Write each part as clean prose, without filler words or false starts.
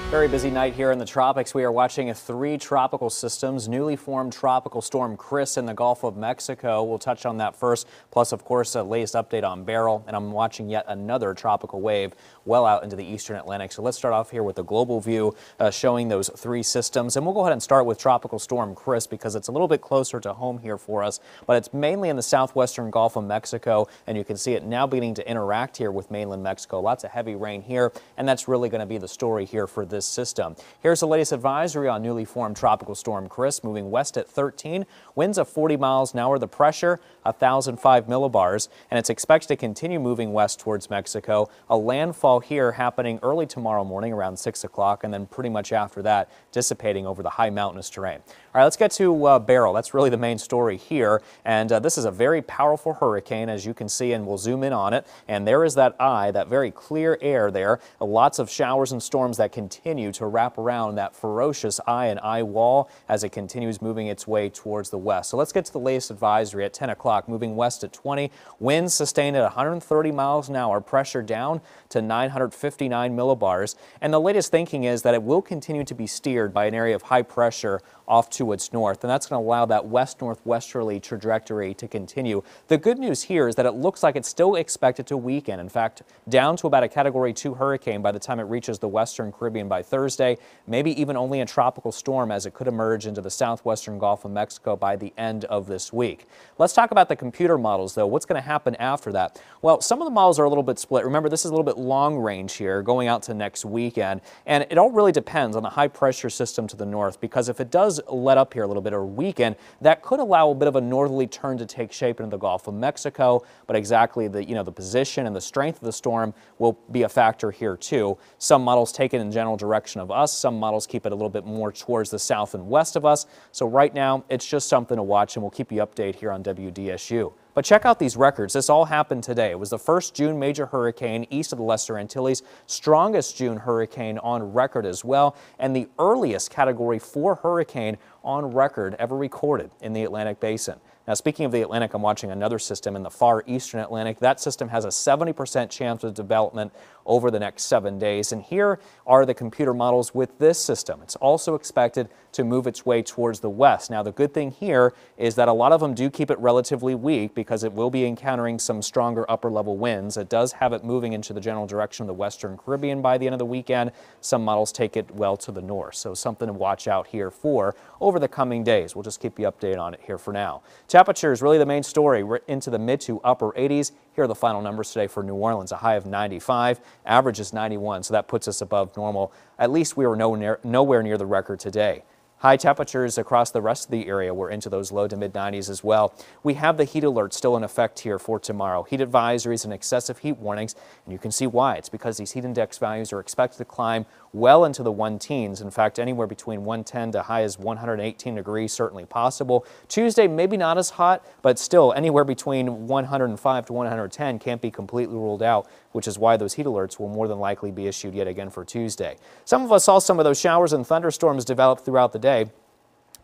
Very busy night here in the tropics. We are watching three tropical systems, newly formed Tropical Storm Chris in the Gulf of Mexico. We'll touch on that first, plus, of course, the latest update on Beryl. And I'm watching yet another tropical wave well out into the eastern Atlantic. So let's start off here with a global view showing those three systems. And we'll go ahead and start with Tropical Storm Chris because it's a little bit closer to home here for us. But it's mainly in the southwestern Gulf of Mexico. And you can see it now beginning to interact here with mainland Mexico. Lots of heavy rain here. And that's really going to be the story here for this system. Here's the latest advisory on newly formed Tropical Storm Chris, moving west at 13, winds of 40 miles an hour, the pressure 1,005 millibars, and it's expected to continue moving west towards Mexico. A landfall here happening early tomorrow morning around 6 o'clock, and then pretty much after that dissipating over the high mountainous terrain. All right, let's get to Beryl. That's really the main story here, and this is a very powerful hurricane, as you can see, and we'll zoom in on it. And there is that eye, that very clear air there. Lots of showers and storms that continue to wrap around that ferocious eye and eye wall as it continues moving its way towards the west. So let's get to the latest advisory at 10 o'clock, moving west at 20. Winds sustained at 130 miles an hour, pressure down to 959 millibars. And the latest thinking is that it will continue to be steered by an area of high pressure off to its north, and that's going to allow that west-northwesterly trajectory to continue. The good news here is that it looks like it's still expected to weaken. In fact, down to about a Category 2 hurricane by the time it reaches the western Caribbean by Thursday, maybe even only a tropical storm as it could emerge into the southwestern Gulf of Mexico by the end of this week. Let's talk about the computer models, though. What's going to happen after that? Well, some of the models are a little bit split. Remember, this is a little bit long range here going out to next weekend, and it all really depends on the high pressure system to the north, because if it does let up here a little bit or weaken, that could allow a bit of a northerly turn to take shape into the Gulf of Mexico. But exactly the position and the strength of the storm will be a factor here too. Some models take it in general direction of us. Some models keep it a little bit more towards the south and west of us. So right now, it's just something to watch, and we'll keep you updated here on WDSU. But check out these records. This all happened today. It was the first June major hurricane east of the Lesser Antilles, strongest June hurricane on record as well, and the earliest Category 4 hurricane on record ever recorded in the Atlantic Basin. Now, speaking of the Atlantic, I'm watching another system in the far eastern Atlantic. That system has a 70% chance of development over the next 7 days. And here are the computer models with this system. It's also expected to move its way towards the west. Now, the good thing here is that a lot of them do keep it relatively weak because it will be encountering some stronger upper level winds. It does have it moving into the general direction of the western Caribbean by the end of the weekend. Some models take it well to the north. So something to watch out here for over the coming days. We'll just keep you updated on it here for now. Temperature is really the main story. We're into the mid to upper 80s. Here are the final numbers today for New Orleans. A high of 95, average is 91, so that puts us above normal. At least we were nowhere near the record today. High temperatures across the rest of the area were into those low to mid 90s as well. We have the heat alert still in effect here for tomorrow. Heat advisories and excessive heat warnings, and you can see why. It's because these heat index values are expected to climb well into the 1-teens. In fact, anywhere between 110 to high as 118 degrees certainly possible. Tuesday, maybe not as hot, but still anywhere between 105 to 110 can't be completely ruled out, which is why those heat alerts will more than likely be issued yet again for Tuesday. Some of us saw some of those showers and thunderstorms develop throughout the day.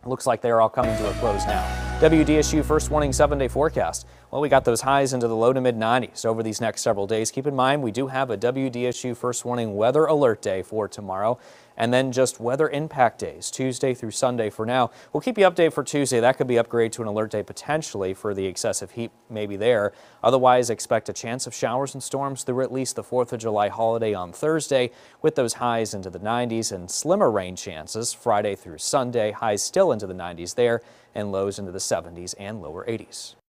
Looks like they are all coming to a close now. WDSU first warning 7-day forecast. Well, we got those highs into the low to mid 90s over these next several days. Keep in mind, we do have a WDSU first warning weather alert day for tomorrow, and then just weather impact days, Tuesday through Sunday for now. We'll keep you updated for Tuesday. That could be upgraded to an alert day potentially for the excessive heat maybe there. Otherwise, expect a chance of showers and storms through at least the 4th of July holiday on Thursday, with those highs into the 90s and slimmer rain chances Friday through Sunday. Highs still into the 90s there, and lows into the 70s and lower 80s.